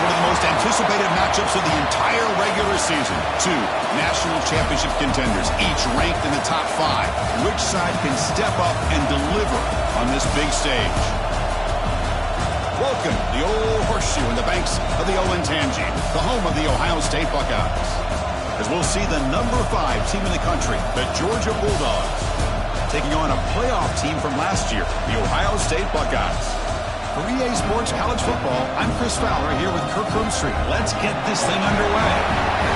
one of the most anticipated matchups of the entire regular season. Two national championship contenders, each ranked in the top 5. Which side can step up and deliver on this big stage? Welcome to the old horseshoe in the banks of the Olentangy, the home of the Ohio State Buckeyes. As we'll see the number 5 team in the country, the Georgia Bulldogs, taking on a playoff team from last year, the Ohio State Buckeyes. For EA Sports College Football, I'm Chris Fowler here with Kirk Broomstreet. Let's get this thing underway.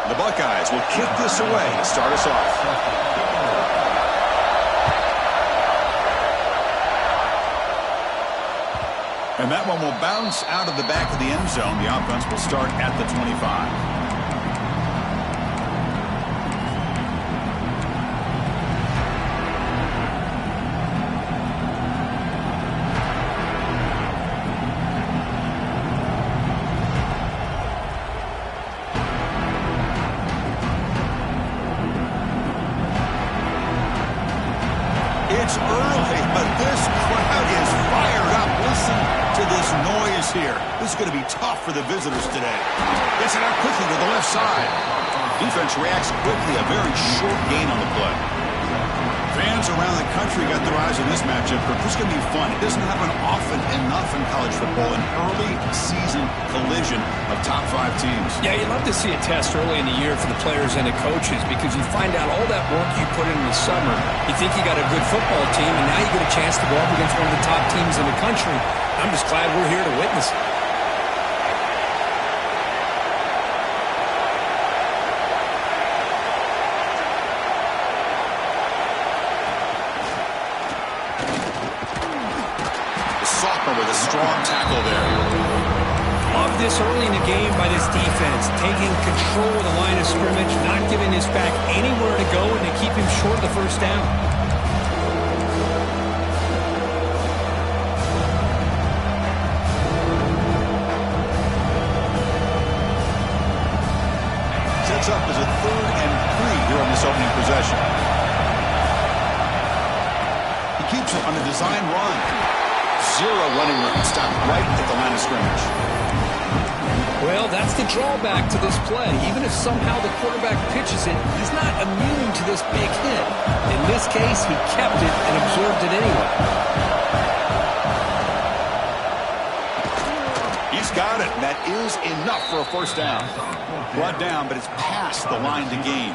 The Buckeyes will kick this away to start us off. And that one will bounce out of the back of the end zone. The offense will start at the 25. It's early, but this crowd is fired up. Listen to this noise here. This is going to be tough for the visitors today. Gets it out quickly to the left side. Defense reacts quickly. A very short gain on the play. Fans around the country got their eyes on this matchup, but this is going to be fun. It doesn't happen often enough in college football, an early season collision of top 5 teams. Yeah, you'd love to see a test early in the year for the players and the coaches because you find out all that work you put in the summer. You think you got a good football team, and now you get a chance to go up against one of the top teams in the country. I'm just glad we're here to witness it. With a strong tackle there. Love this early in the game by this defense, taking control of the line of scrimmage, not giving his back anywhere to go, and to keep him short of the first down. Sets up as a 3rd and 3 here on this opening possession. He keeps it on a design run. Zero running room, stopped right at the line of scrimmage. Well, that's the drawback to this play. Even if somehow the quarterback pitches it, he's not immune to this big hit. In this case, he kept it and absorbed it anyway. He's got it. That is enough for a first down. Brought down, but it's past the line to gain.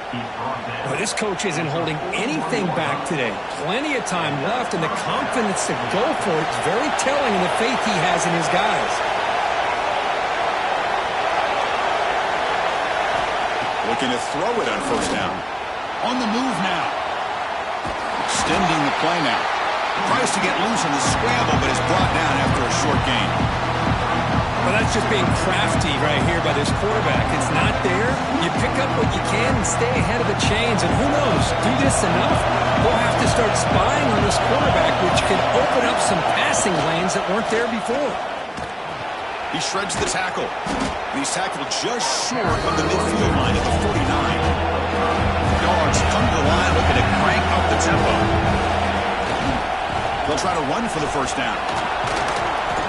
Well, this coach isn't holding anything back today. Plenty of time left, and the confidence to go for it is very telling in the faith he has in his guys. Looking to throw it on first down. On the move now. Extending the play now. Tries to get loose on the scramble, but is brought down after a short gain. Well, that's just being crafty right here by this quarterback. It's not there. You pick up what you can and stay ahead of the chains. And who knows, do this enough, we'll have to start spying on this quarterback, which can open up some passing lanes that weren't there before. He shreds the tackle. And he's tackled just short of the midfield line at the 49. Dogs come to the line looking to crank up the tempo. They'll try to run for the first down.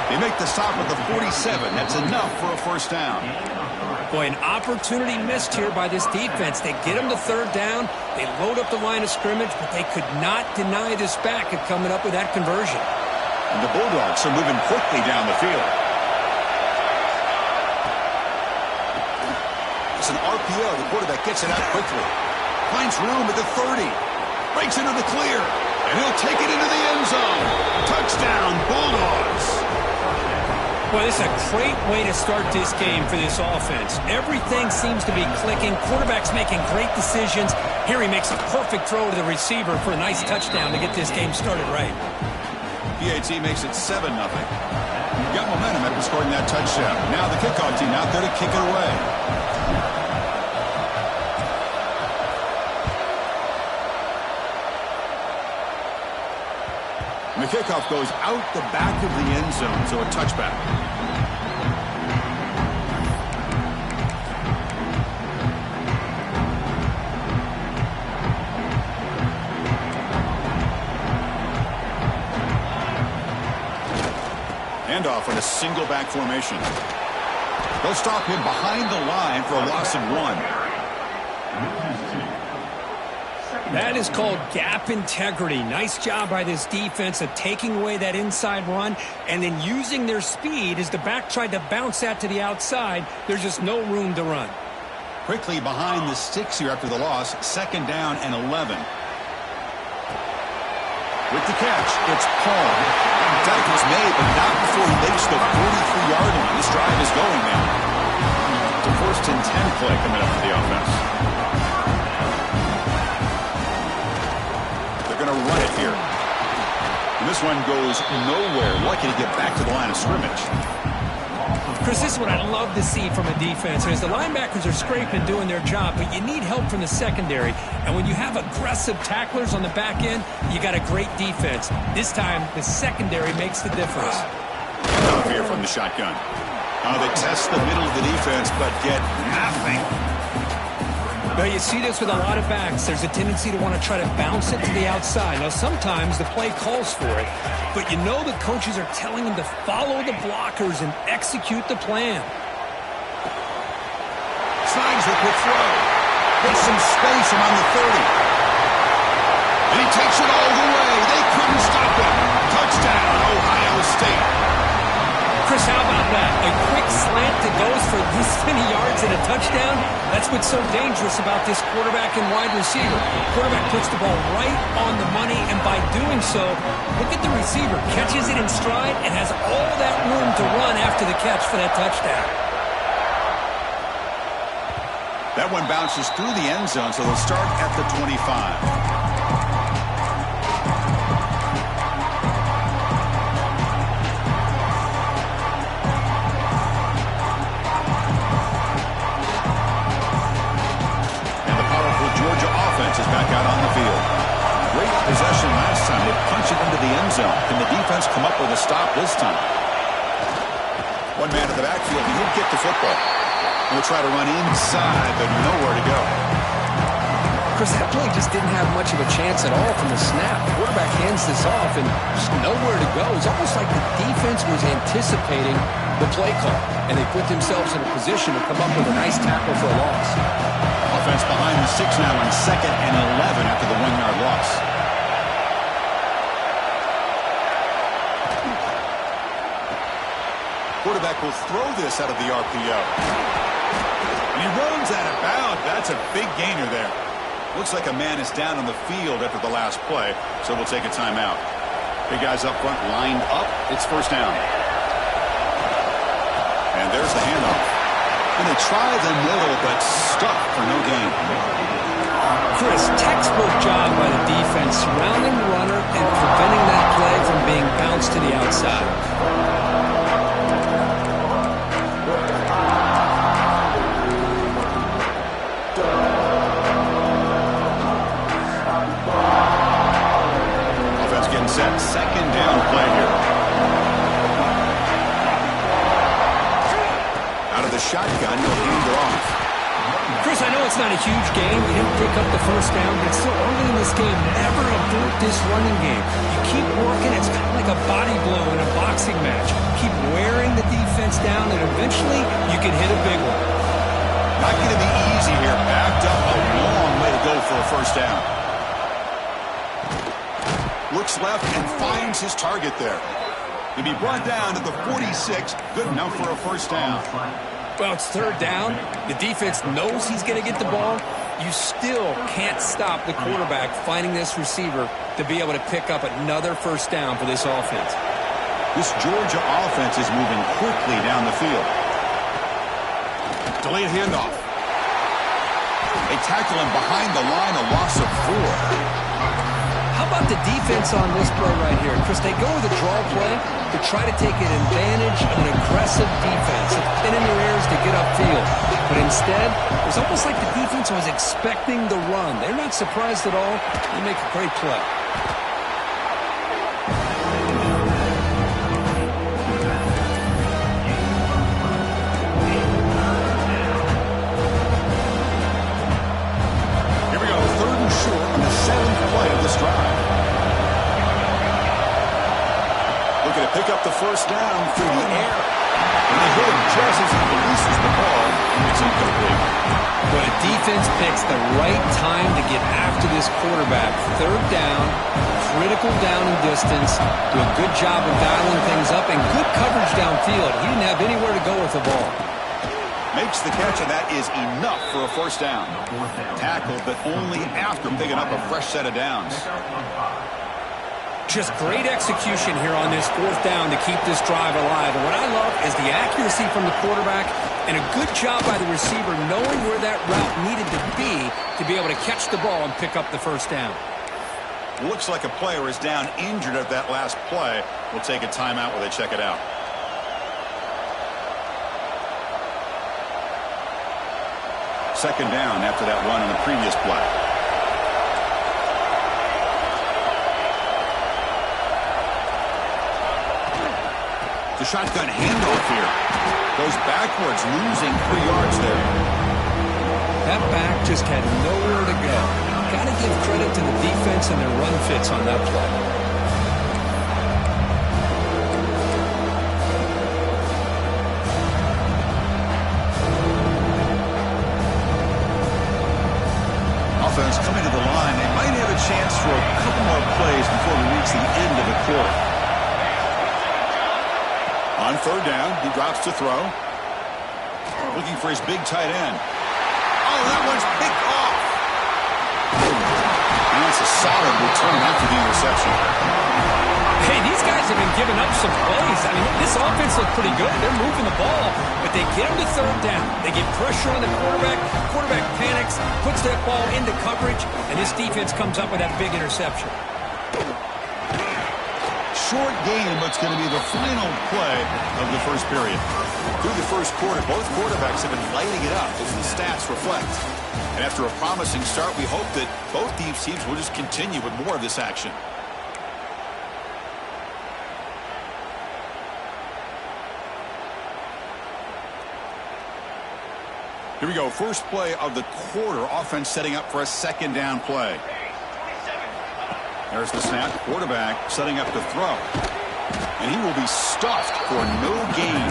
They make the stop at the 47. That's enough for a first down. Boy, an opportunity missed here by this defense. They get him to 3rd down. They load up the line of scrimmage, but they could not deny this back of coming up with that conversion. And the Bulldogs are moving quickly down the field. It's an RPO. The quarterback gets it out quickly. Finds room at the 30. Breaks into the clear. And he'll take it into the end zone. Touchdown, Bulldogs. Well, this is a great way to start this game for this offense. Everything seems to be clicking. Quarterback's making great decisions. Here he makes a perfect throw to the receiver for a nice touchdown to get this game started right. PAT makes it 7-0. Got momentum after scoring that touchdown. Now the kickoff team out there to kick it away. And the kickoff goes out the back of the end zone, so a touchback. Handoff in a single back formation. They'll stop him behind the line for a loss of 1. That is called gap integrity. Nice job by this defense of taking away that inside run and then using their speed as the back tried to bounce that to the outside. There's just no room to run. Quickly behind the sticks here after the loss. 2nd down and 11. With the catch, it's Paul. Tackle's made, but not before he makes the 43-yard line. This drive is going now. It's a 1st and 10 play coming up for the offense. They're going to run it here. And this one goes nowhere. Lucky to get back to the line of scrimmage. Chris, this is what I love to see from a defense. As the linebackers are scraping, doing their job, but you need help from the secondary. And when you have aggressive tacklers on the back end, you got a great defense. This time, the secondary makes the difference. Up here from the shotgun. They test the middle of the defense, but get nothing. Well, you see this with a lot of backs. There's a tendency to want to try to bounce it to the outside. Now, sometimes the play calls for it, but you know the coaches are telling them to follow the blockers and execute the plan. Signs a quick throw. Gets some space around the 30. And he takes it all the way. They couldn't stop him. Touchdown, Ohio State. Chris, how about that? A quick slant that goes for this many yards and a touchdown? That's what's so dangerous about this quarterback and wide receiver. Quarterback puts the ball right on the money, and by doing so, look at the receiver. Catches it in stride and has all that room to run after the catch for that touchdown. That one bounces through the end zone, so they'll start at the 25. Is back out on the field. Great possession last time. They punch it into the end zone. Can the defense come up with a stop this time? One man in the backfield. He didn't get the football. He'll try to run inside, but nowhere to go. Chris, that play just didn't have much of a chance at all from the snap. The quarterback hands this off and just nowhere to go. It's almost like the defense was anticipating the play call, and they put themselves in a position to come up with a nice tackle for a loss. Offense behind the 6 now on 2nd and 11 after the 1-yard loss. Quarterback will throw this out of the RPO. And he runs out of bounds. That's a big gainer there. Looks like a man is down on the field after the last play, so we'll take a timeout. Big guys up front lined up. It's 1st down. And there's the handoff. And they try the middle, but stuck for no gain. Chris, textbook job by the defense, surrounding the runner and preventing that play from being bounced to the outside. Offense getting set. 2nd down play here. Shotgun, he'll hand it off. Chris, I know it's not a huge game. You didn't pick up the 1st down, but still early in this game, never abort this running game. You keep working. It's kind of like a body blow in a boxing match. Keep wearing the defense down, and eventually you can hit a big one. Not going to be easy here. Backed up a long way to go for a 1st down. Looks left and finds his target there. To be brought down at the 46, good enough for a 1st down. Well, it's 3rd down. The defense knows he's going to get the ball. You still can't stop the quarterback finding this receiver to be able to pick up another 1st down for this offense. This Georgia offense is moving quickly down the field. Delayed handoff. They tackle him behind the line, a loss of 4. How about the defense on this play right here? Chris, they go with a draw play to try to take an advantage of an aggressive defense, a pin in their ears to get upfield. But instead, it was almost like the defense was expecting the run. They're not surprised at all. They make a great play. Pick up the first down through the air. And they hit him just as he releases the ball. It's incomplete. But a defense picks the right time to get after this quarterback. Third down, critical down and distance. Do a good job of dialing things up and good coverage downfield. He didn't have anywhere to go with the ball. Makes the catch, and that is enough for a first down. Tackled, but only after picking up a fresh set of downs. Just great execution here on this fourth down to keep this drive alive. And what I love is the accuracy from the quarterback and a good job by the receiver knowing where that route needed to be able to catch the ball and pick up the first down. Looks like a player is down injured at that last play. We'll take a timeout while they check it out. Second down after that run on the previous play. The shotgun handoff here. Goes backwards, losing 3 yards there. That back just had nowhere to go. Got to give credit to the defense and their run fits on that play. Offense coming to the line. They might have a chance for a couple more plays before we reach the end of the quarter. On third down, he drops to throw. Looking for his big tight end. Oh, that one's picked off. And that's a solid return after the interception. Hey, these guys have been giving up some plays. I mean, this offense looked pretty good. They're moving the ball, but they get him to third down. They get pressure on the quarterback. Quarterback panics, puts that ball into coverage, and this defense comes up with that big interception. Short game, but it's going to be the final play of the first period. Through the first quarter, both quarterbacks have been lighting it up, as the stats reflect. And after a promising start, we hope that both these teams will just continue with more of this action. Here we go. First play of the quarter. Offense setting up for a second down play. There's the snap. Quarterback setting up to throw. And he will be stuffed for no gain.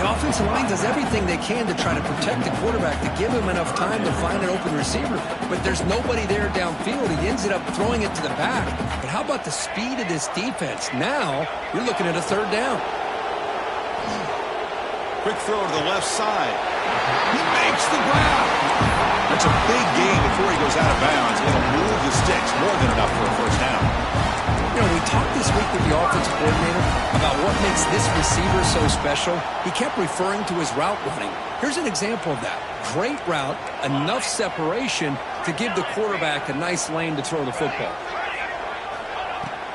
The offensive line does everything they can to try to protect the quarterback, to give him enough time to find an open receiver. But there's nobody there downfield. He ends up throwing it to the back. But how about the speed of this defense? Now, you're looking at a third down. Quick throw to the left side. He makes the grab. That's a big gain before he goes out of bounds. It'll move the sticks, more than enough for a first down. You know, we talked this week with the offensive coordinator about what makes this receiver so special. He kept referring to his route running. Here's an example of that. Great route, enough separation to give the quarterback a nice lane to throw the football.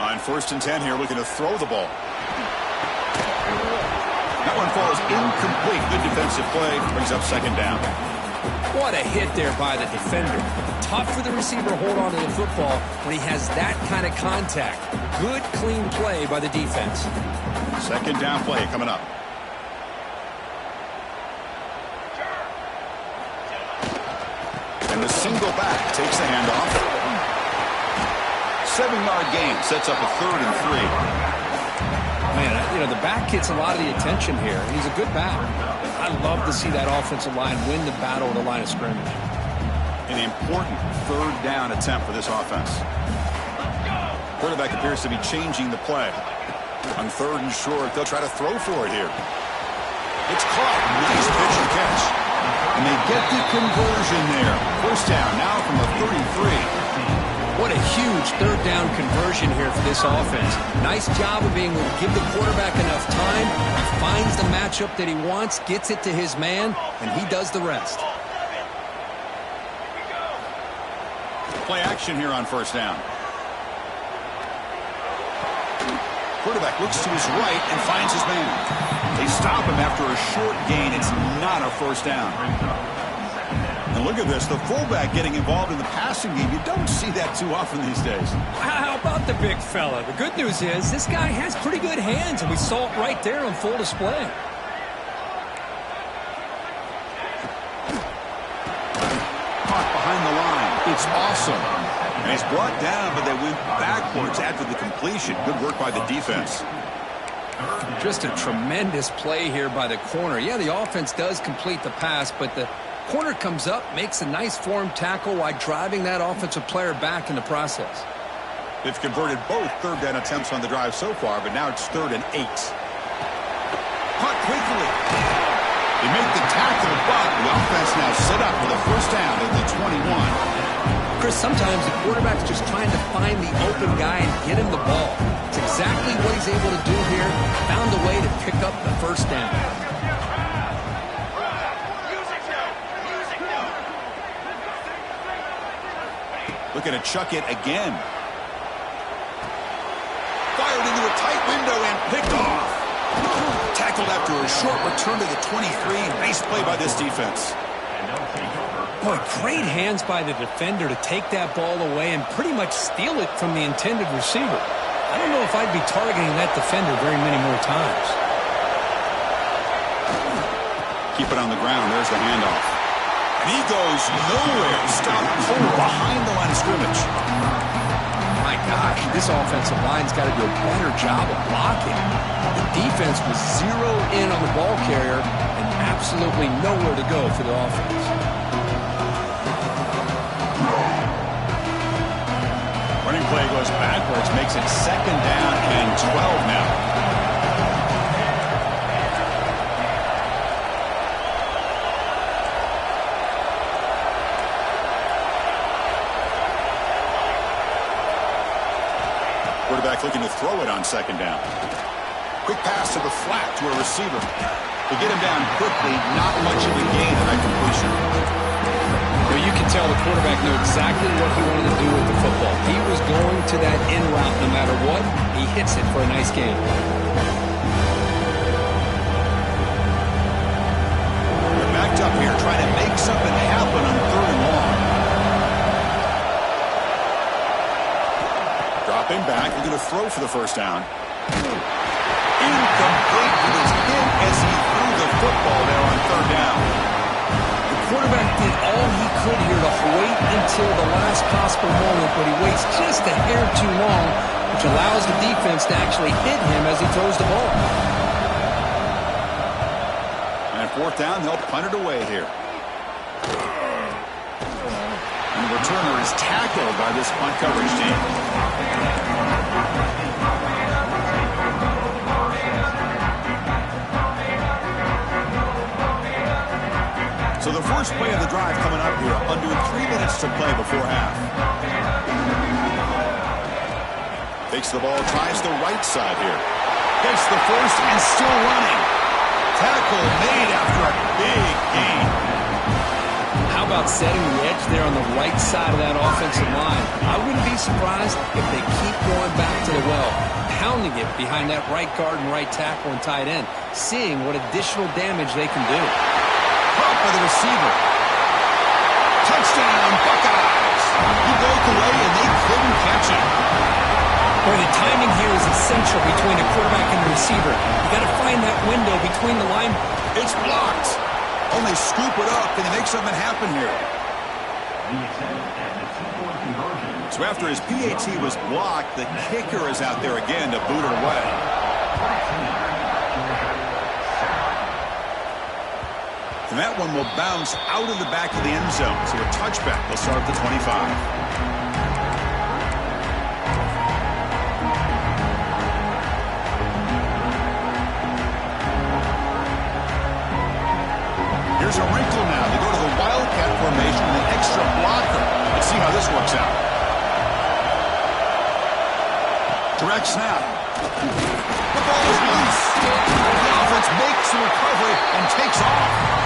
On 1st and 10 here, looking to throw the ball. That one falls incomplete. Good defensive play. Brings up second down. What a hit there by the defender. Tough for the receiver to hold on to the football when he has that kind of contact. Good, clean play by the defense. Second down play coming up. And the single back takes the handoff. 7-yard gain sets up a 3rd and 3. Man, you know, the back gets a lot of the attention here. He's a good back. I love to see that offensive line win the battle at the line of scrimmage. An important 3rd down attempt for this offense. Quarterback appears to be changing the play. On 3rd and short, they'll try to throw for it here. It's caught. Nice pitch and catch. And they get the conversion there. First down now from the 33. What a huge 3rd down conversion here for this offense. Nice job of being able to give the quarterback enough time. He finds the matchup that he wants, gets it to his man, and he does the rest. Play action here on first down. Quarterback looks to his right and finds his man. They stop him after a short gain. It's not a first down. And look at this, the fullback getting involved in the passing game. You don't see that too often these days. How about the big fella? The good news is this guy has pretty good hands, and we saw it right there on full display. Caught behind the line. It's awesome. And he's brought down, but they went backwards after the completion. Good work by the defense. Just a tremendous play here by the corner. Yeah, the offense does complete the pass, but the corner comes up, makes a nice form tackle while driving that offensive player back in the process. They've converted both third down attempts on the drive so far, but now it's 3rd and 8. Caught quickly. They make the tackle, but the offense now set up for the first down at the 21. Chris, sometimes the quarterback's just trying to find the open guy and get him the ball. It's exactly what he's able to do here. Found a way to pick up the first down. Looking to chuck it again. Fired into a tight window and picked off. Tackled after a short return to the 23. Nice play by this defense. Boy, great hands by the defender to take that ball away and pretty much steal it from the intended receiver. I don't know if I'd be targeting that defender very many more times. Keep it on the ground. There's the handoff. And he goes nowhere. Stopped cold behind the line of scrimmage. My gosh, this offensive line's got to do a better job of blocking. The defense was zeroed in on the ball carrier and absolutely nowhere to go for the offense. Running play goes backwards, makes it 2nd down and 12 now. Quarterback looking to throw it on 2nd down. Quick pass to the flat to a receiver. They get him down quickly, not much of a gain on that completion. Well, you can tell the quarterback knew exactly what he wanted to do with the football. He was going to that in route no matter what. He hits it for a nice gain. They're backed up here trying to make something happen on 3rd and long. Dropping back, looking to throw for the first down. Incomplete. He was hit as he threw the football there on 3rd down. The quarterback did all he could here to wait until the last possible moment, but he waits just a hair too long, which allows the defense to actually hit him as he throws the ball. And 4th down, they'll punt it away here. And the returner is tackled by this punt coverage team. So the first play of the drive coming up here, under 3 minutes to play before half. Takes the ball, tries the right side here. Gets the first and still running. Tackle made after a big gain. How about setting the edge there on the right side of that offensive line? I wouldn't be surprised if they keep going back to the well, pounding it behind that right guard and right tackle and tight end, seeing what additional damage they can do. Caught by the receiver. Touchdown, Buckeyes. He broke away and they couldn't catch him. Boy, the timing here is essential between the quarterback and the receiver. You got to find that window between the line. It's blocked. Oh, they scoop it up. Can they make something happen here? So after his PAT was blocked, the kicker is out there again to boot it away. And that one will bounce out of the back of the end zone. So a touchback will start at the 25. Here's a wrinkle now. They go to the Wildcat formation with an extra blocker. Let's see how this works out. Direct snap. The ball is loose. The offense makes the recovery and takes off.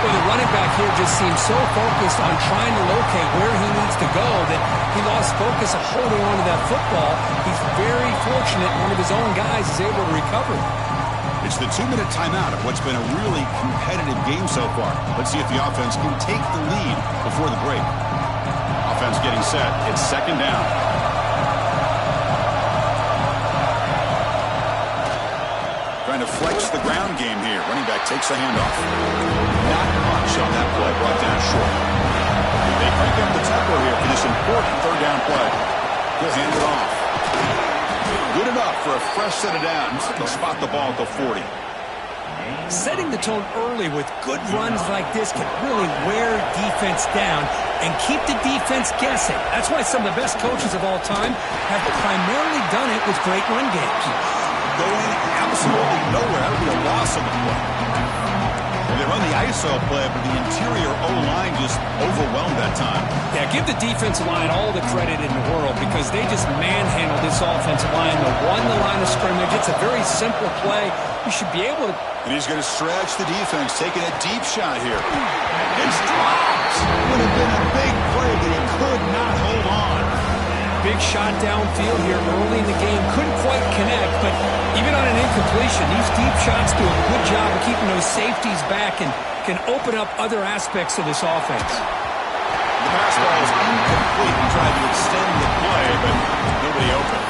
Well, the running back here just seems so focused on trying to locate where he needs to go that he lost focus of holding on to that football. He's very fortunate one of his own guys is able to recover. It's the 2-minute timeout of what's been a really competitive game so far. Let's see if the offense can take the lead before the break. Offense getting set. It's second down. Trying to flex the ground game here. Running back takes the handoff. Not much on that play. Brought down short. They crank up the tempo here for this important third down play. He'll hand it off. Good enough for a fresh set of downs. They'll spot the ball at the 40. Setting the tone early with good runs like this can really wear defense down and keep the defense guessing. That's why some of the best coaches of all time have primarily done it with great run games. Going absolutely nowhere. That would be a loss on the play. And they run the ISO play, but the interior O-line just overwhelmed that time. Yeah, give the defensive line all the credit in the world because they just manhandled this offensive line. They won the line of scrimmage. It's a very simple play. You should be able to... And he's going to stretch the defense, taking a deep shot here. It's dropped. Would have been a big play, but he could not hold on. Big shot downfield here early in the game. Couldn't quite connect, but even on an incompletion, these deep shots do a good job of keeping those safeties back and can open up other aspects of this offense. The pass ball is incomplete. He tried to extend the play, but nobody open.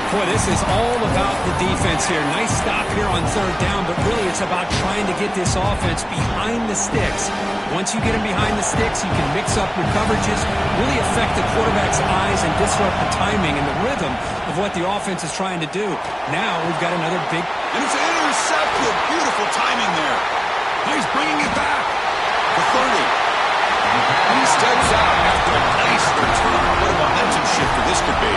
Boy, this is all about the defense here. Nice stop here on third down, but really it's about trying to get this offense behind the sticks. Once you get them behind the sticks, you can mix up your coverages, really affect the quarterback's eyes and disrupt the timing and the rhythm of what the offense is trying to do. Now we've got another big... And it's intercepted. Beautiful timing there. He's bringing it back. The 30. And he steps out after a nice return. What a momentum shifter this could be.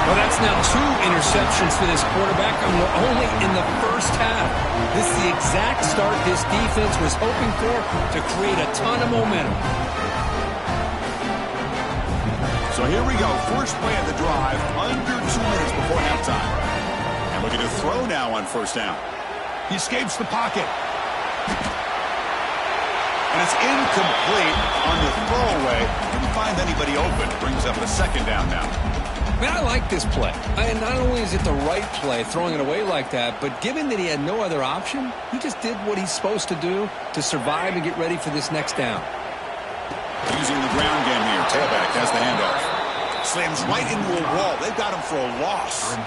Well, that's now 2 interceptions for this quarterback, and we're only in the first half. This is the exact start this defense was hoping for to create a ton of momentum. So here we go. First play of the drive, under 2 minutes before halftime. And looking to throw now on first down. He escapes the pocket. And it's incomplete on the throwaway. Didn't find anybody open. Brings up a second down now. Man, I like this play. And not only is it the right play, throwing it away like that, but given that he had no other option, he just did what he's supposed to do to survive and get ready for this next down. Using the ground game here. Tailback has the handoff. Slams right into a wall. They've got him for a loss.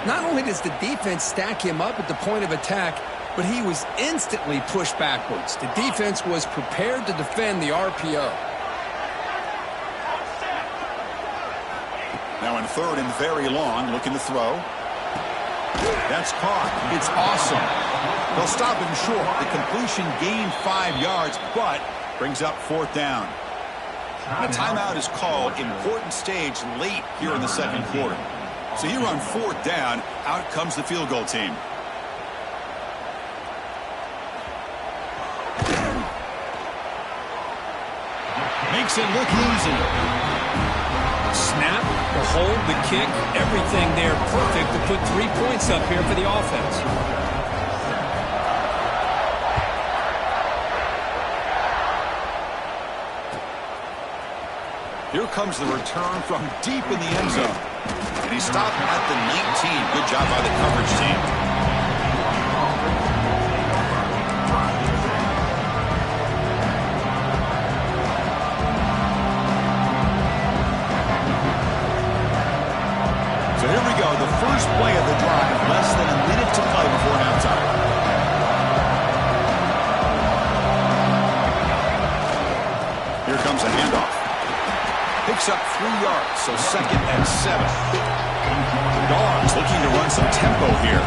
Not only does the defense stack him up at the point of attack, but he was instantly pushed backwards. The defense was prepared to defend the RPO. Now in third and very long, looking to throw. That's caught. It's awesome. They'll stop him short. The completion gained 5 yards, but brings up fourth down. A timeout is called. Important stage late here in the second quarter. So here on fourth down, out comes the field goal team. Makes it look easy. Snap, the hold, the kick, everything there perfect to put 3 points up here for the offense. Here comes the return from deep in the end zone. And he stopped at the 19. Good job by the coverage team. So here we go, the first play of the drive, less than a minute to play before halftime. Here comes a handoff. Picks up 3 yards, so second and 7. Dogs looking to run some tempo here.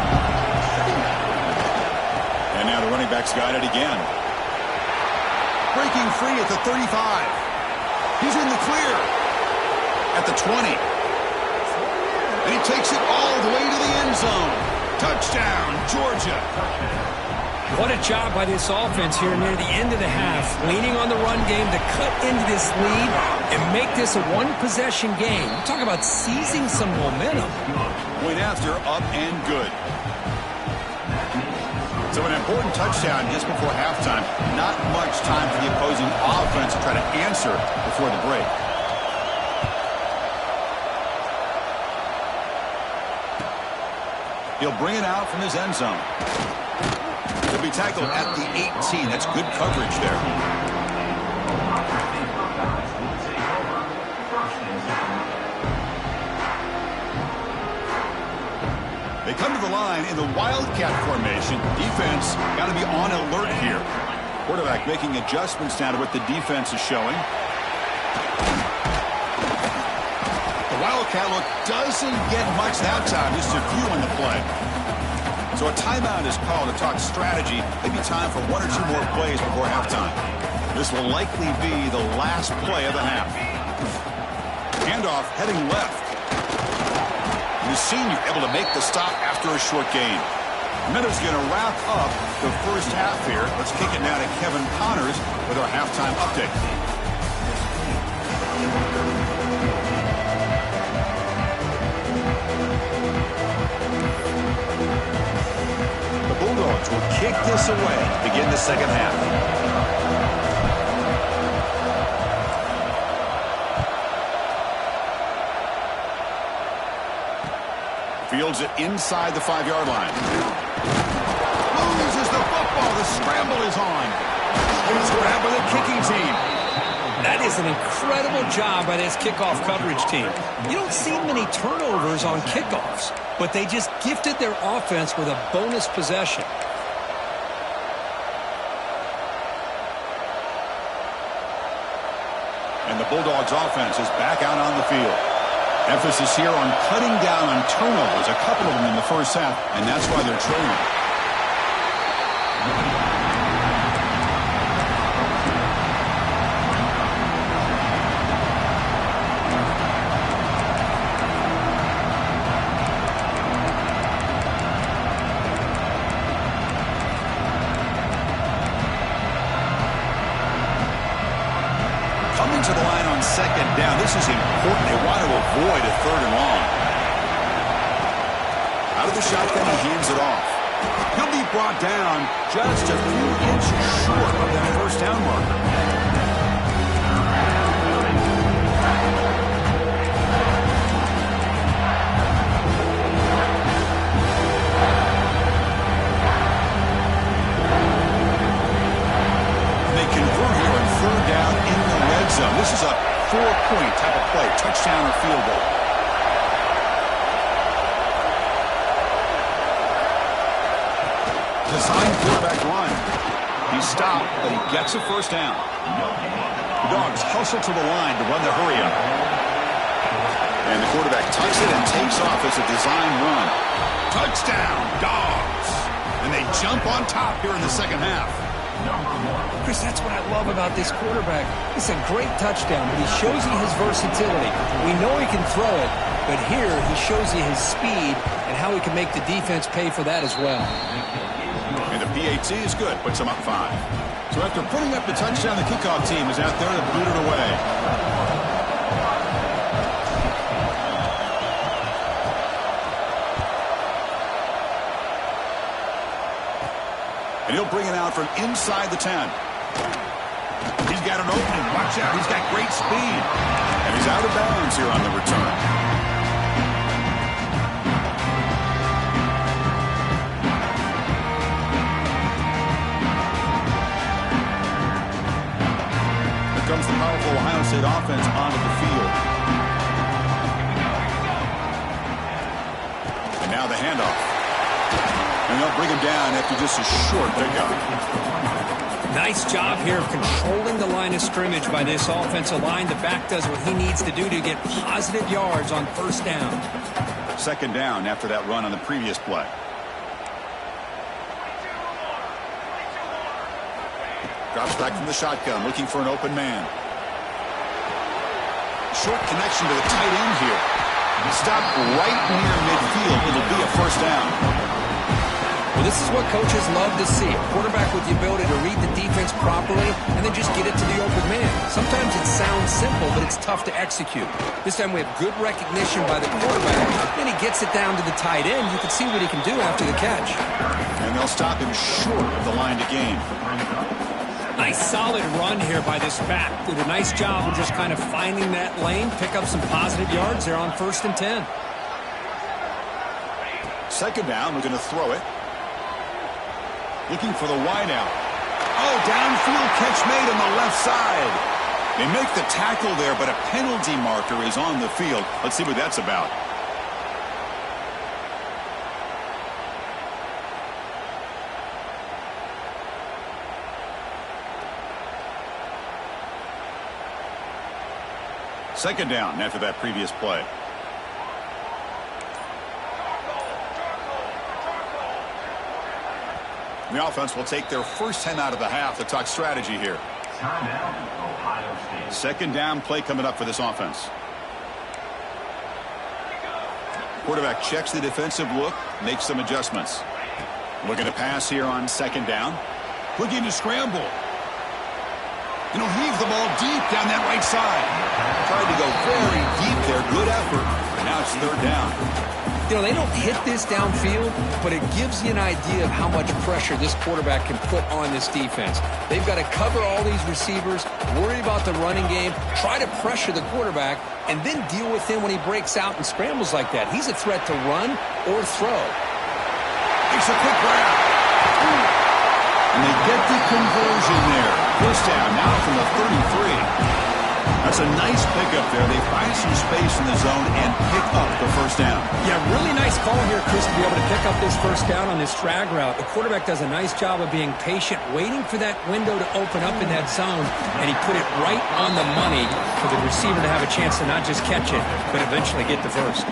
And now the running back's got it again. Breaking free at the 35. He's in the clear. At the 20. And he takes it all the way to the end zone. Touchdown, Georgia. What a job by this offense here near the end of the half. Leaning on the run game to cut into this lead and make this a one-possession game. You talk about seizing some momentum. Point after, up and good. So an important touchdown just before halftime. Not much time for the opposing offense to try to answer before the break. He'll bring it out from his end zone. He'll be tackled at the 18. That's good coverage there. They come to the line in the Wildcat formation. Defense got to be on alert here. Quarterback making adjustments now to what the defense is showing. The Wildcat look doesn't get much that time. Just a few on the play. So a timeout is called to talk strategy. Maybe time for one or two more plays before halftime. This will likely be the last play of the half. Handoff heading left. The senior able to make the stop after a short gain. Miller's going to wrap up the first half here. Let's kick it now to Kevin Connors with our halftime update. The Bulldogs will kick this away to begin the second half. Fields it inside the 5-yard line. Loses the football. The scramble is on. It's grabbed by the kicking team. That is an incredible job by this kickoff coverage team. You don't see many turnovers on kickoffs, but they just gifted their offense with a bonus possession. And the Bulldogs offense is back out on the field. Emphasis here on cutting down on turnovers, a couple of them in the first half, and that's why they're trailing. Coming to the line on second down. This is important. They want to avoid a third and long. Out of the shotgun, he hands it off. He'll be brought down just a few inches short of that first down marker. They convert here on third down in the red zone. This is a 4-point type of play, touchdown or field goal. Design quarterback run. He's stopped, but he gets a first down. The Dogs hustle to the line to run the hurry up. And the quarterback tucks it and takes off as a design run. Touchdown, Dogs! And they jump on top here in the second half. Chris, that's what I love about this quarterback. It's a great touchdown, but he shows you his versatility. We know he can throw it, but here he shows you his speed and how he can make the defense pay for that as well. And the PAT is good, puts him up 5. So after putting up the touchdown, the kickoff team is out there to boot it away. And he'll bring it out from inside the 10. He's got an opening. Watch out. He's got great speed. And he's out of bounds here on the return. Here comes the powerful Ohio State offense onto the field. And now the handoff. And they'll bring him down after just a short pickup. Nice job here of controlling the line of scrimmage by this offensive line. The back does what he needs to do to get positive yards on first down. Second down after that run on the previous play. Drops back from the shotgun, looking for an open man. Short connection to the tight end here. Stopped right near midfield. It'll be a first down. Well, this is what coaches love to see. A quarterback with the ability to read the defense properly and then just get it to the open man. Sometimes it sounds simple, but it's tough to execute. This time we have good recognition by the quarterback. Then he gets it down to the tight end. You can see what he can do after the catch. And they'll stop him short of the line to gain. Nice solid run here by this back. Did a nice job of just kind of finding that lane, pick up some positive yards there on 1st and 10. Second down, we're going to throw it. Looking for the wide out. Oh, downfield catch made on the left side. They make the tackle there, but a penalty marker is on the field. Let's see what that's about. Second down after that previous play. The offense will take their first 10 out of the half to talk strategy here. Second down play coming up for this offense. Quarterback checks the defensive look, makes some adjustments. Looking to pass here on second down. Looking to scramble. Heave the ball deep down that right side. Tried to go very deep there. Good effort. Now it's third down. They don't hit this downfield, but it gives you an idea of how much pressure this quarterback can put on this defense. They've got to cover all these receivers, worry about the running game, try to pressure the quarterback, and then deal with him when he breaks out and scrambles like that. He's a threat to run or throw. It's a quick grab. And they get the conversion there. First down now from the 33. That's a nice pickup there. They find some space in the zone and pick up the first down. Yeah, really nice call here, Chris, to be able to pick up this first down on this drag route. The quarterback does a nice job of being patient, waiting for that window to open up in that zone, and he put it right on the money for the receiver to have a chance to not just catch it, but eventually get the first.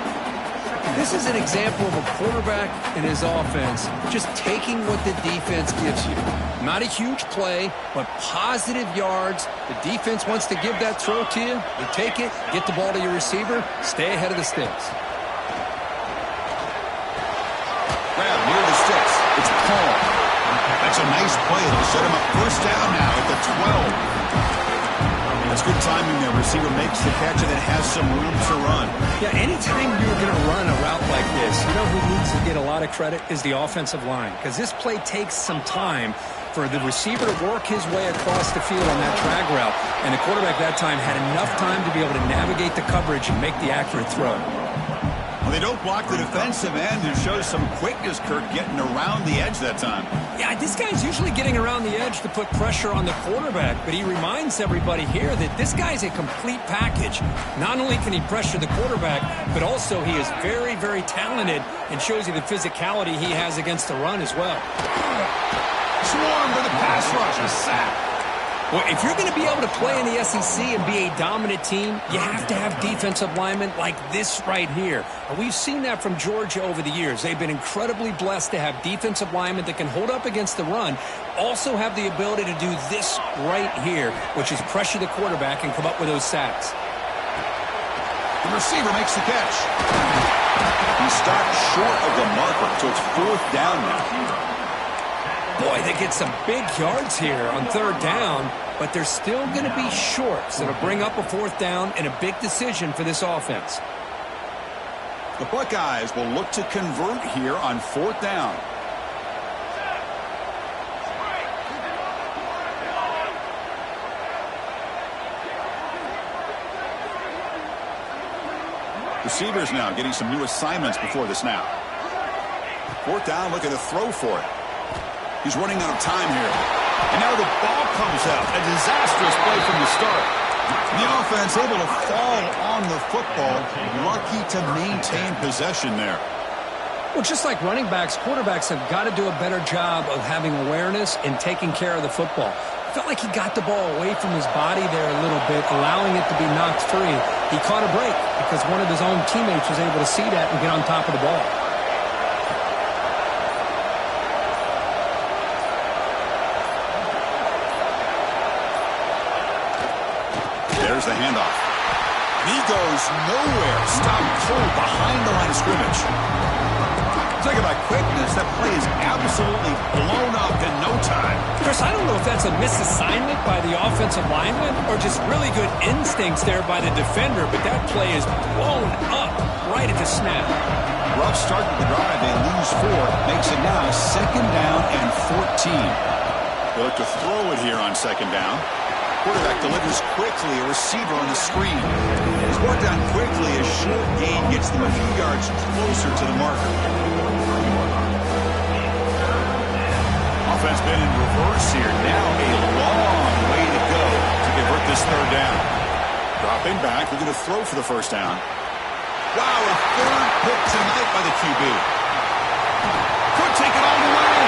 This is an example of a quarterback and his offense just taking what the defense gives you. Not a huge play, but positive yards. The defense wants to give that throw to you. You take it, get the ball to your receiver, stay ahead of the sticks. Grab near the sticks. It's Paul. That's a nice play. It'll set him up first down now at the 12. That's good timing there. Receiver makes the catch and it has some room to run. Yeah, anytime you're going to run a route like this, who needs to get a lot of credit is the offensive line, because this play takes some time for the receiver to work his way across the field on that drag route, and the quarterback that time had enough time to be able to navigate the coverage and make the accurate throw. Well, they don't block the defensive end and shows some quickness, Kirk, getting around the edge that time. Yeah, this guy's usually getting around the edge to put pressure on the quarterback, but he reminds everybody here that this guy's a complete package. Not only can he pressure the quarterback, but also he is very, very talented and shows you the physicality he has against the run as well. Swarm for the pass rush, a sack. Well, if you're going to be able to play in the SEC and be a dominant team, you have to have defensive linemen like this right here. And we've seen that from Georgia over the years. They've been incredibly blessed to have defensive linemen that can hold up against the run, also have the ability to do this right here, which is pressure the quarterback and come up with those sacks. The receiver makes the catch. He stopped short of the marker, so it's fourth down now. Boy, they get some big yards here on third down, but they're still going to be short, so it'll bring up a fourth down and a big decision for this offense. The Buckeyes will look to convert here on fourth down. Receivers now getting some new assignments before the snap. Fourth down, looking to throw for it. He's running out of time here. And now the ball comes out. A disastrous play from the start. The offense able to fall on the football. Lucky to maintain possession there. Well, just like running backs, quarterbacks have got to do a better job of having awareness and taking care of the football. I felt like he got the ball away from his body there a little bit, allowing it to be knocked free. He caught a break because one of his own teammates was able to see that and get on top of the ball. There's the handoff. He goes nowhere. Stopped cold behind the line of scrimmage. Talking about quickness, that play is absolutely blown up in no time. Chris, I don't know if that's a misassignment by the offensive lineman or just really good instincts there by the defender, but that play is blown up right at the snap. Rough start to the drive. They lose 4. Makes it now 2nd down and 14. They look to throw it here on 2nd down. Quarterback delivers quickly, a receiver on the screen. He's brought down quickly. A short gain gets them a few yards closer to the marker. Offense been in reverse here. Now a long way to go to convert this 3rd down. Dropping back, they're going to throw for the 1st down. Wow, a 3rd pick tonight by the QB. Could take it all the way.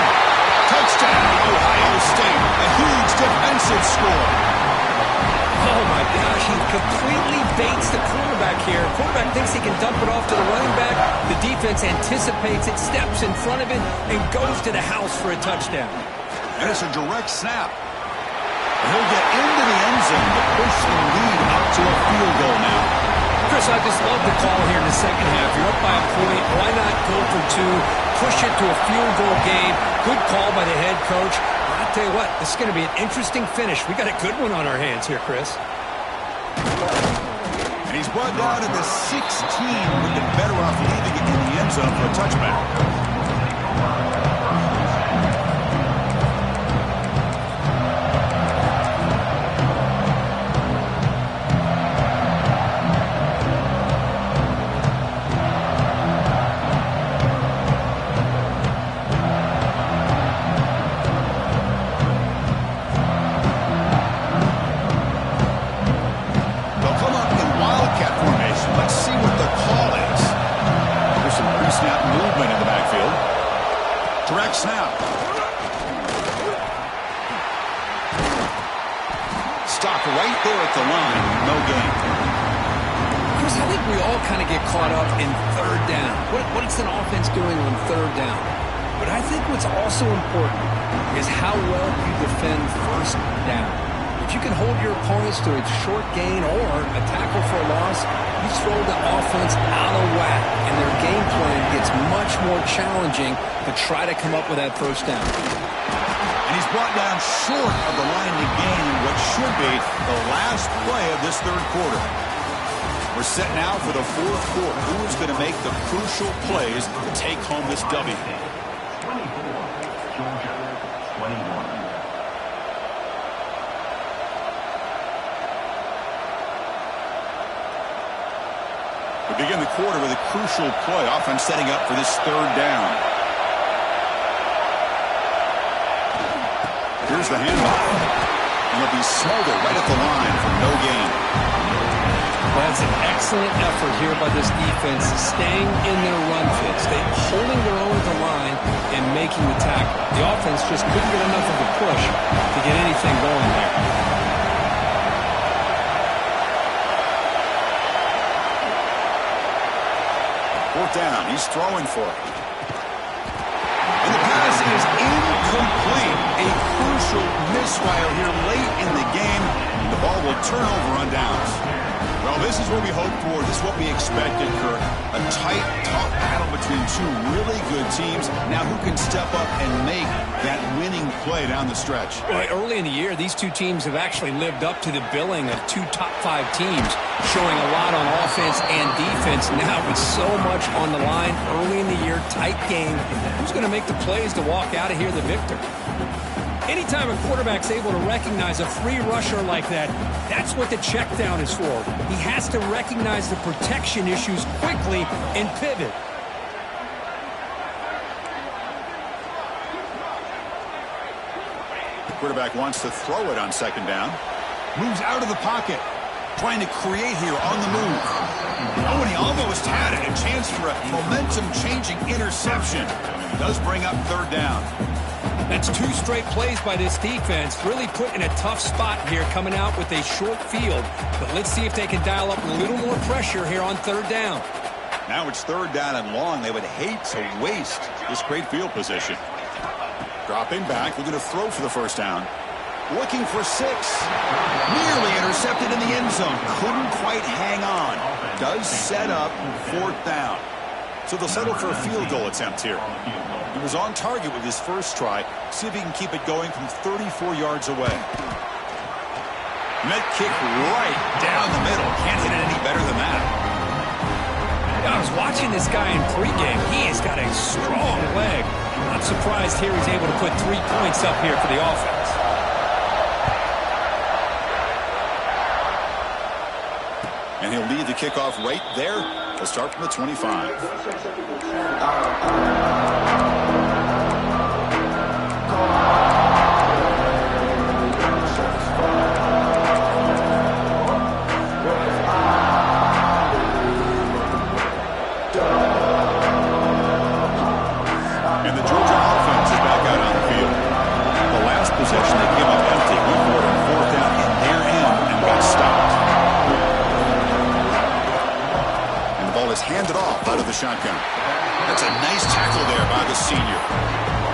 Touchdown, Ohio State. A huge defensive score. Oh, my gosh, he completely baits the quarterback here. Quarterback thinks he can dump it off to the running back. The defense anticipates it, steps in front of it, and goes to the house for a touchdown. And it's a direct snap. And he'll get into the end zone to push the lead up to a field goal now. Chris, I just love the call here in the second half. You're up by a point. Why not go for 2? Push it to a field goal game. Good call by the head coach. I'll tell you what, this is going to be an interesting finish. We got a good one on our hands here, Chris. And he's brought down at the 16. We've been better off leaving it in the end zone for a touchback. Direct snap. Stopped right there at the line. No gain. Chris, I think we all kind of get caught up in 3rd down. What's an offense doing on 3rd down? But I think what's also important is how well you defend 1st down. If you can hold your opponents to a short gain or a tackle for a loss, you throw the offense out of whack, and their game plan gets much more challenging to try to come up with that 1st down. And he's brought down short of the line to gain what should be the last play of this 3rd quarter. We're set now for the 4th quarter. Who is going to make the crucial plays to take home this W? 24, Georgia, 21. We begin the quarter with a crucial play. Offense setting up for this 3rd down. Here's the handoff. And it'll be smothered right at the line for no gain. That's an excellent effort here by this defense, staying in their run fits. They holding their own at the line and making the tackle. The offense just couldn't get enough of a push to get anything going there. 4th down. He's throwing for it. And the pass is incomplete. A crucial misfire here late in the game. The ball will turn over on downs. Well, this is what we hoped for. This is what we expected, Kirk. A tight, tough battle between 2 really good teams. Now who can step up and make that winning play down the stretch? Well, early in the year, these 2 teams have actually lived up to the billing of 2 top 5 teams, showing a lot on offense and defense. Now with so much on the line early in the year, tight game, who's going to make the plays to walk out of here the victor? Anytime a quarterback's able to recognize a free rusher like that, that's what the check down is for. He has to recognize the protection issues quickly and pivot. The quarterback wants to throw it on 2nd down. Moves out of the pocket. Trying to create here on the move. Oh, and he almost had it. A chance for a momentum-changing interception. Does bring up 3rd down. That's 2 straight plays by this defense. Really put in a tough spot here, coming out with a short field. But let's see if they can dial up a little more pressure here on 3rd down. Now it's 3rd down and long. They would hate to waste this great field position. Dropping back. They're going to throw for the 1st down. Looking for 6. Nearly intercepted in the end zone. Couldn't quite hang on. Does set up 4th down. So they'll settle for a field goal attempt here. He was on target with his first try. See if he can keep it going from 34 yards away. Net kick right down the middle. Can't hit it any better than that. I was watching this guy in pregame. He has got a strong leg. Not surprised here he's able to put 3 points up here for the offense. And he'll lead the kickoff right there. He'll start from the 25. And the Georgia offense is back out on the field. The last possession they came up empty. Went for it on 4th down in their end and got stopped. Is handed off out of the shotgun. That's a nice tackle there by the senior.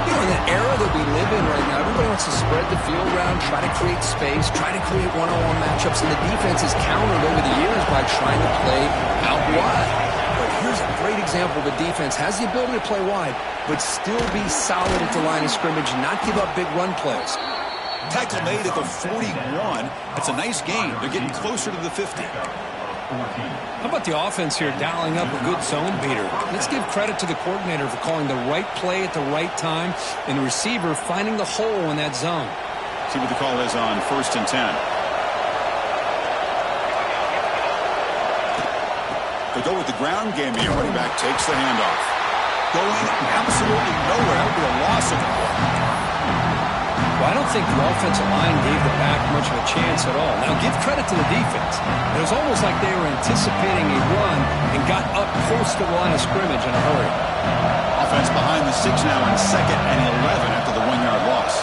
You know, in the era that we live in right now, everybody wants to spread the field around, try to create space, try to create one-on-one matchups, and the defense is countered over the years by trying to play out wide. But here's a great example of a defense has the ability to play wide, but still be solid at the line of scrimmage and not give up big run plays. Tackle made at the 41. That's a nice gain. They're getting closer to the 50. How about the offense here dialing up a good zone beater? Let's give credit to the coordinator for calling the right play at the right time and the receiver finding the hole in that zone. See what the call is on 1st and 10. They go with the ground game here. Running back takes the handoff. Going absolutely nowhere. That would be a loss of the ball. Well, I don't think the offensive line gave the back much of a chance at all. Now, give credit to the defense. It was almost like they were anticipating a run and got up close to the line of scrimmage in a hurry. Offense behind the 6 now on 2nd and 11 after the 1-yard loss.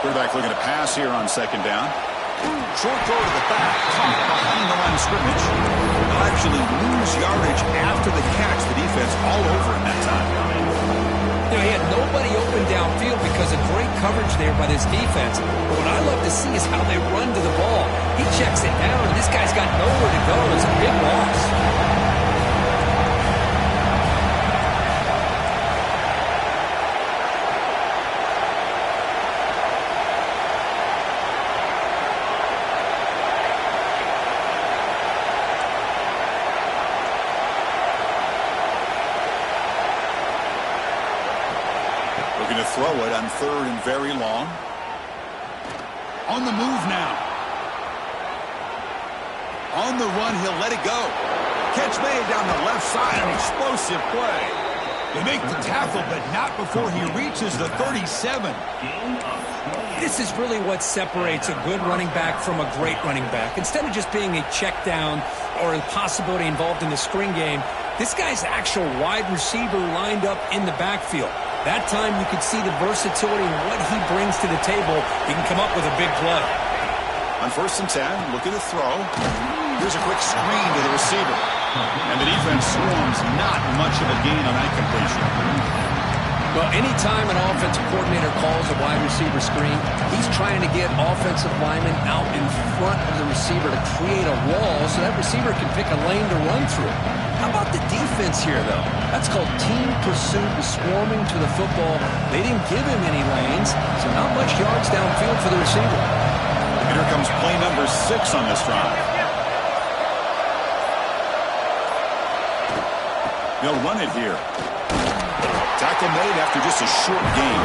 Quarterback looking to pass here on 2nd down. Short throw to the back, caught behind the line of scrimmage. They'll actually lose yardage after the catch. The defense all over in that time. You know, he had nobody open downfield because of great coverage there by this defense. But what I love to see is how they run to the ball. He checks it down, and this guy's got nowhere to go. It's a big loss. Looking to throw it on 3rd and very long. On the move now. On the run, he'll let it go. Catch made down the left side, an explosive play. They make the tackle, but not before he reaches the 37. This is really what separates a good running back from a great running back. Instead of just being a check down or a possibility involved in the screen game, this guy's actual wide receiver lined up in the backfield. That time you could see the versatility and what he brings to the table. He can come up with a big play. On 1st and 10, looking to throw. Here's a quick screen to the receiver. And the defense swarms, not much of a gain on that completion. Well, anytime an offensive coordinator calls a wide receiver screen, he's trying to get offensive linemen out in front of the receiver to create a wall so that receiver can pick a lane to run through. How about the defense here, though? That's called team pursuit, swarming to the football. They didn't give him any lanes, so not much yards downfield for the receiver. And here comes play number 6 on this drive. They'll run it here. Tackle made after just a short gain.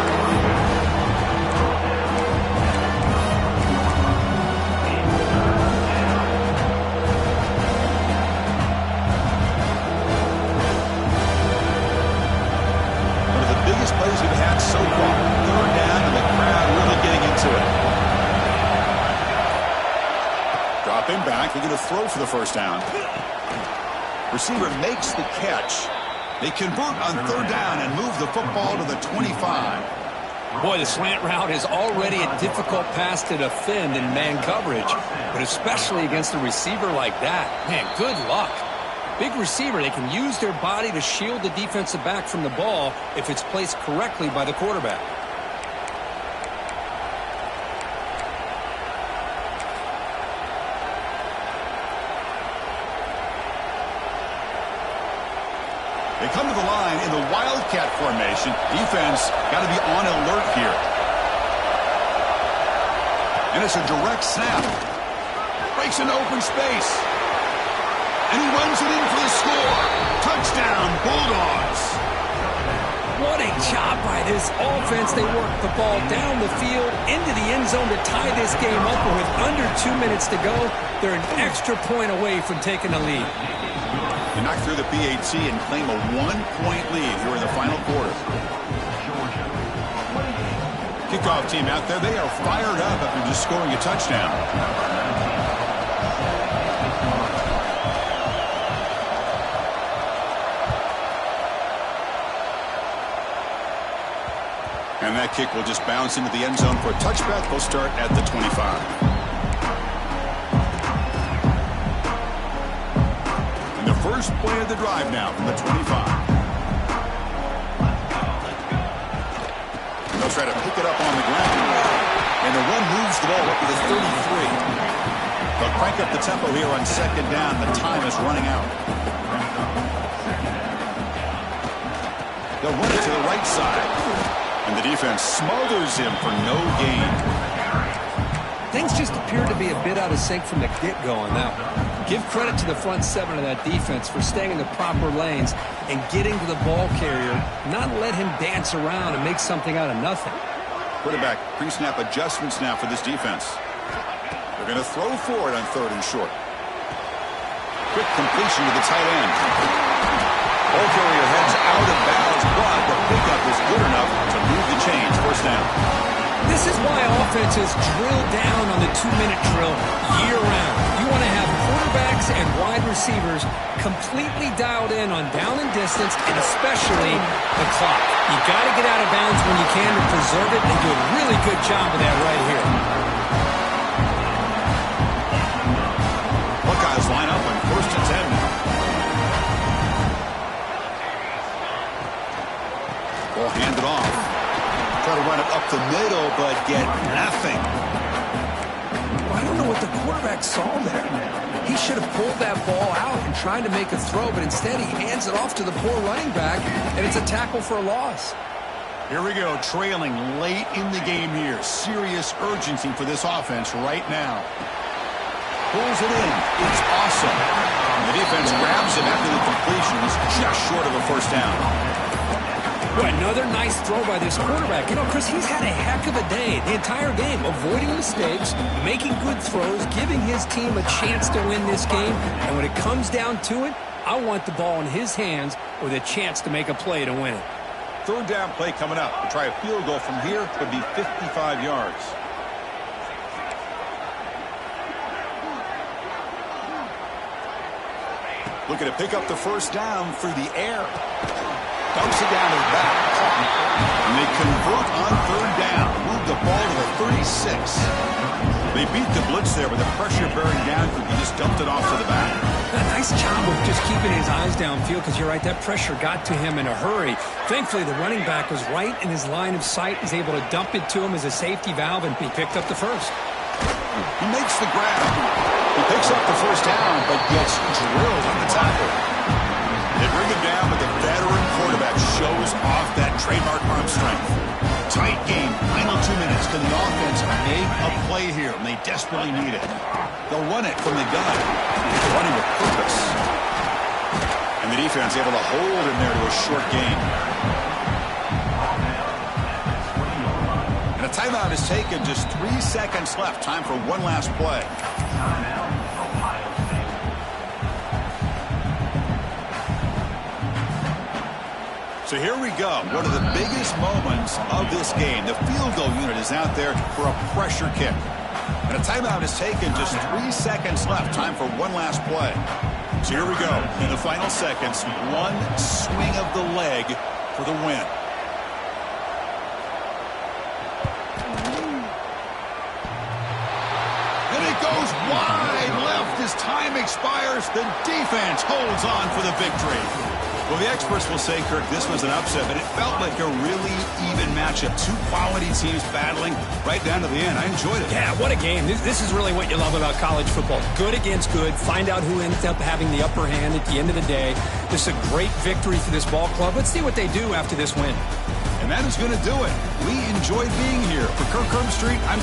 One of the biggest plays we've had so far. 3rd down and the crowd really getting into it. Drop him back. They're going to throw for the 1st down. Receiver makes the catch. They convert on 3rd down and move the football to the 25. Boy, the slant route is already a difficult pass to defend in man coverage, but especially against a receiver like that. Man, good luck. Big receiver, they can use their body to shield the defensive back from the ball if it's placed correctly by the quarterback. They come to the line in the Wildcat formation. Defense got to be on alert here. And it's a direct snap. Breaks into open space. And he runs it in for the score. Touchdown, Bulldogs. What a job by this offense. They work the ball down the field into the end zone to tie this game up. And with under 2 minutes to go, they're an extra point away from taking the lead. They knock through the PAT and claim a 1-point lead here in the final quarter. Kickoff team out there, they are fired up after just scoring a touchdown. And that kick will just bounce into the end zone for a touchback. They'll start at the 25. And the first play of the drive now from the 25. And they'll try to pick it up on the ground. And the run moves the ball up to the 33. They'll crank up the tempo here on second down. The time is running out. They'll run it to the right side. And the defense smothers him for no gain. Things just appear to be a bit out of sync from the get-go on that one. Give credit to the front seven of that defense for staying in the proper lanes and getting to the ball carrier, not let him dance around and make something out of nothing. Quarterback pre-snap adjustments now for this defense. They're going to throw for it on 3rd and short. Quick completion to the tight end. Ball carrier heads out of bounds, but the pickup is good enough to move the chains. First down. This is why offenses drill down on the 2-minute drill year-round. You want to have quarterbacks and wide receivers completely dialed in on down and distance, and especially the clock. You got to get out of bounds when you can to preserve it, and do a really good job of that right here. Buckeyes line up on 1st and 10 now. Ball handed off. Try to run it up the middle, but get nothing. Well, I don't know what the quarterback saw there. He should have pulled that ball out and tried to make a throw, but instead he hands it off to the poor running back, and it's a tackle for a loss. Here we go, trailing late in the game here. Serious urgency for this offense right now. Pulls it in. It's awesome. And the defense grabs him after the completion. He's just short of a first down. Well, another nice throw by this quarterback. You know, Chris, he's had a heck of a day the entire game, avoiding mistakes, making good throws, giving his team a chance to win this game. And when it comes down to it, I want the ball in his hands with a chance to make a play to win it. 3rd down play coming up. To try a field goal from here could be 55 yards. Looking to pick up the first down through the air. Dumps it down his back. And they convert on 3rd down. Move the ball to the 36. They beat the blitz there with the pressure bearing down. He just dumped it off to the back. A nice job of just keeping his eyes downfield, because you're right, that pressure got to him in a hurry. Thankfully, the running back was right in his line of sight. He's able to dump it to him as a safety valve, and he picked up the first. He makes the grab. He picks up the first down, but gets drilled on the tackle. They bring him down, but the veteran quarterback shows off that trademark arm strength. Tight game, final 2 minutes. Can the offense make a play here? And they desperately need it. They'll run it from the gun. They're running with purpose. And the defense able to hold him there to a short gain. And a timeout is taken. Just 3 seconds left. Time for one last play. So here we go. One of the biggest moments of this game. The field goal unit is out there for a pressure kick. And a timeout is taken. Just 3 seconds left. Time for one last play. So here we go. In the final seconds, one swing of the leg for the win. And it goes wide left as time expires. The defense holds on for the victory. Well, the experts will say, Kirk, this was an upset, but it felt like a really even matchup. Two quality teams battling right down to the end. I enjoyed it. Yeah, what a game. This is really what you love about college football. Good against good. Find out who ends up having the upper hand at the end of the day. This is a great victory for this ball club. Let's see what they do after this win. And that is going to do it. We enjoyed being here. For Kirk Herbstreit, I'm